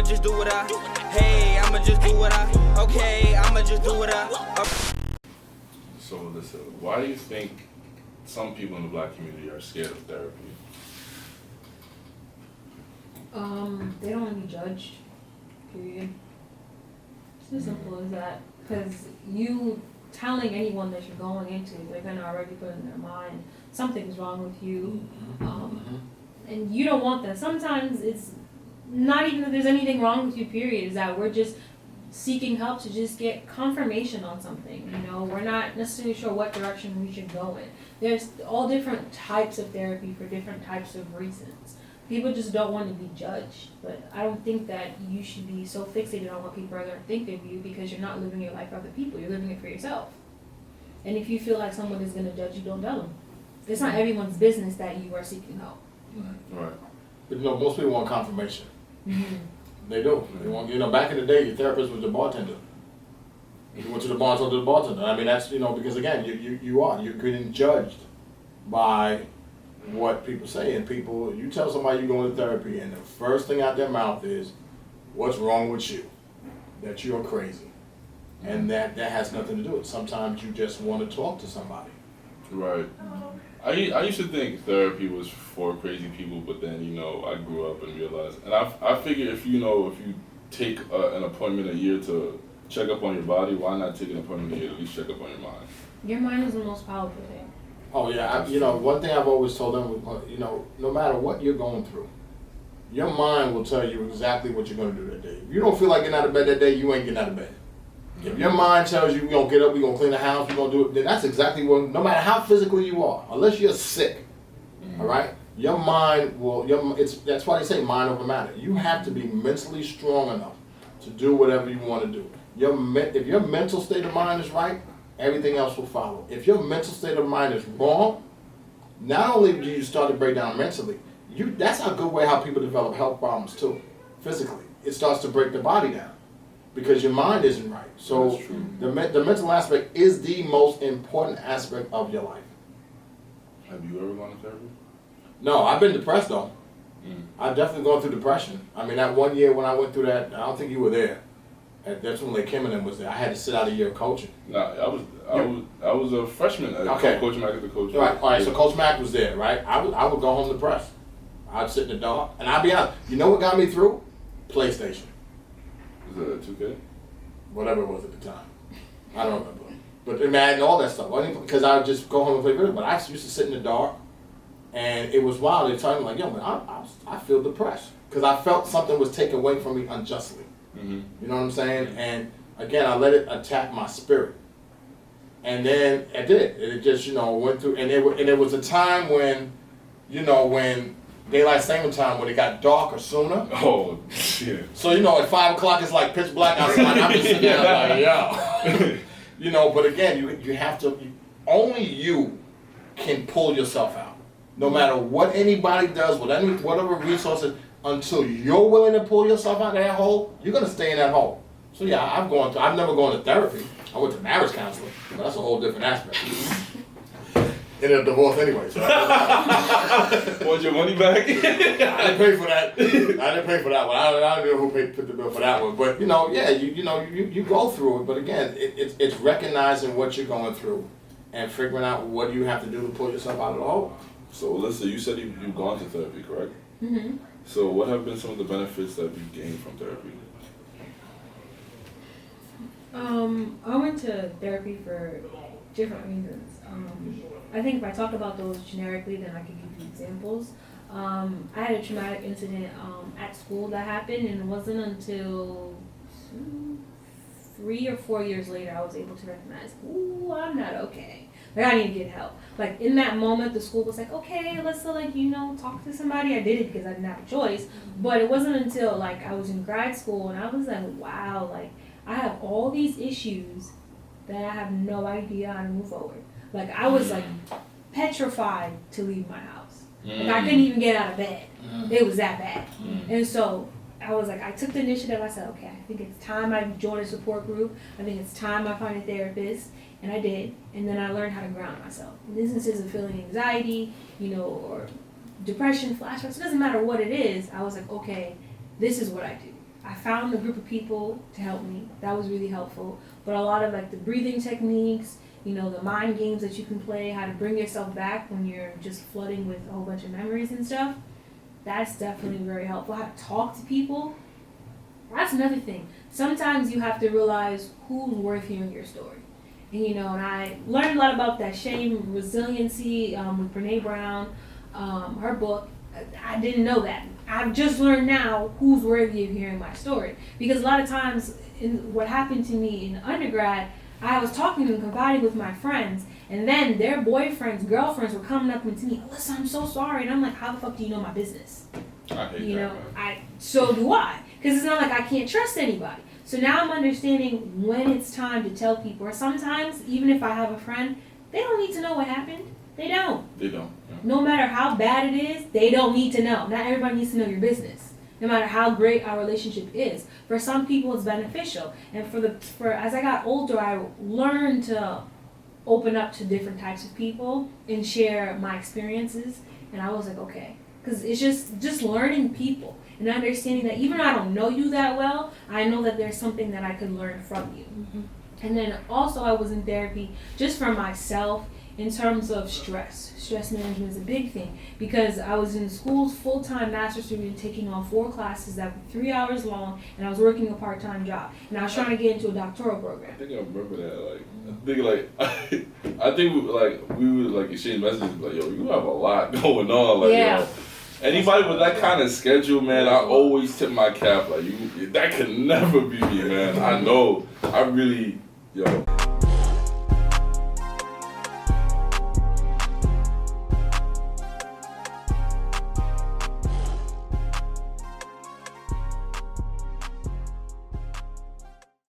just do what I, hey, I'ma just do what I, okay, I'ma just do what I. So listen, why do you think some people in the black community are scared of therapy? They don't want to be judged, period. It's as simple as that. Because you telling anyone that you're going into, they're going to already put in their mind something's wrong with you. And you don't want that. Sometimes it's not even that there's anything wrong with you, period. Is that we're just seeking help to just get confirmation on something. You know, we're not necessarily sure what direction we should go in. There's all different types of therapy for different types of reasons. People just don't want to be judged, but I don't think that you should be so fixated on what people are going to think of you because you're not living your life for other people. You're living it for yourself. And if you feel like someone is going to judge you, don't tell them. It's not everyone's business that you are seeking help. Right. But most people want confirmation. Mm-hmm. They do. They want, back in the day, your therapist was the bartender. You went to the bar, talked to the bartender. I mean, that's, because again, you're getting judged by what people say. And people, you tell somebody you're going to therapy, and the first thing out their mouth is, what's wrong with you? That you're crazy. And that has nothing to do with it. Sometimes you just want to talk to somebody. Right. I used to think therapy was for crazy people, but then, I grew up and realized, and I figure if you take an appointment a year to check up on your body, why not take an appointment a year to at least check up on your mind? Your mind is the most powerful thing. Oh yeah, one thing I've always told them, no matter what you're going through, your mind will tell you exactly what you're going to do that day. If you don't feel like getting out of bed that day, you ain't getting out of bed. If your mind tells you we're going to get up, we're going to clean the house, we're going to do it, then that's exactly what, no matter how physical you are, unless you're sick, all right, your mind will, that's why they say mind over matter. You have to be mentally strong enough to do whatever you want to do. If your mental state of mind is right, everything else will follow. If your mental state of mind is wrong, not only do you start to break down mentally, that's a good way how people develop health problems too, physically. It starts to break the body down because your mind isn't right. So the mental aspect is the most important aspect of your life. Have you ever gone to therapy? No, I've been depressed though. I've definitely gone through depression. I mean, that one year when I went through that, I don't think you were there. That's when Kim and them was there. I had to sit out a year of coaching. No, I was a freshman at Coach Mack at the coach. Right, all right. So Coach Mack was there, right? I would go home depressed. I'd sit in the dark, and I'd be honest. You know what got me through? PlayStation. Was it 2K? Whatever it was at the time, I don't remember. But Madden, all that stuff. Because I would just go home and play video. But I used to sit in the dark, and it was wild. They told me like, yo, man, I feel depressed because I felt something was taken away from me unjustly. You know what I'm saying? And again, I let it attack my spirit. And then I did it. It just, went through. And it was a time when, when daylight saving time, when it got darker sooner. Oh, shit. So, at 5 o'clock, it's like pitch black outside. I'm just sitting there like, yo. But again, you have to, only you can pull yourself out. No matter what anybody does, whatever resources, until you're willing to pull yourself out of that hole, you're going to stay in that hole. So yeah, I've never gone to therapy. I went to marriage counseling, but that's a whole different aspect. Ended up divorced anyway. So want your money back? I didn't pay for that. I didn't pay for that one. I don't know who put the bill for that one. But you go through it. But again, it's recognizing what you're going through and figuring out what you have to do to pull yourself out of the hole. So Alyssa, you said you've gone to therapy, correct? Mm-hmm. So what have been some of the benefits that you've gained from therapy? I went to therapy for different reasons. I think if I talk about those generically, then I can give you examples. I had a traumatic incident at school that happened, and it wasn't until 3 or 4 years later I was able to recognize, ooh, I'm not okay. Like, I need to get help. Like, in that moment, the school was like, okay, let's, talk to somebody. I did it because I didn't have a choice. But it wasn't until, I was in grad school, and I was like, wow, I have all these issues that I have no idea how to move forward. I was, petrified to leave my house. I couldn't even get out of bed. It was that bad. And so I was I took the initiative. I said, okay, I think it's time I join a support group. I think it's time I find a therapist. And I did. And then I learned how to ground myself. In instances of feeling anxiety, or depression, flashbacks, it doesn't matter what it is. I was like, okay, this is what I do. I found a group of people to help me. That was really helpful. But a lot of like the breathing techniques, you know, the mind games that you can play, how to bring yourself back when you're just flooding with a whole bunch of memories and stuff, that's definitely very helpful. How to talk to people, that's another thing. Sometimes you have to realize who's worth hearing your story. And, you know, and I learned a lot about that shame, resiliency with Brene Brown, her book. I didn't know that. I've just learned now who's worthy of hearing my story. Because a lot of times, what happened to me in undergrad, I was talking and confiding with my friends, and then their boyfriends, girlfriends were coming up to me, Alyssa, I'm so sorry. And I'm like, how the fuck do you know my business? I hate You that, know, man. so do I. Because it's not like I can't trust anybody. So now I'm understanding when it's time to tell people. Or sometimes, even if I have a friend, they don't need to know what happened. They don't. They don't. Yeah. No matter how bad it is, they don't need to know. Not everybody needs to know your business. No matter how great our relationship is. For some people, it's beneficial. And for as I got older, I learned to open up to different types of people and share my experiences. And I was like, okay. Because it's just learning people and understanding that even though I don't know you that well, I know that there's something that I could learn from you. Mm-hmm. And then also I was in therapy just for myself in terms of stress. Stress management is a big thing because I was in school full-time master's student taking on 4 classes that were 3 hours long, and I was working a part-time job. And I was trying to get into a doctoral program. I think I remember that. I think we would like exchange messages like, yo, you have a lot going on. Like, Yeah. yo, anybody with that kind of schedule, man, I always tip my cap. Like, that could never be me, man. I know. I really, yo.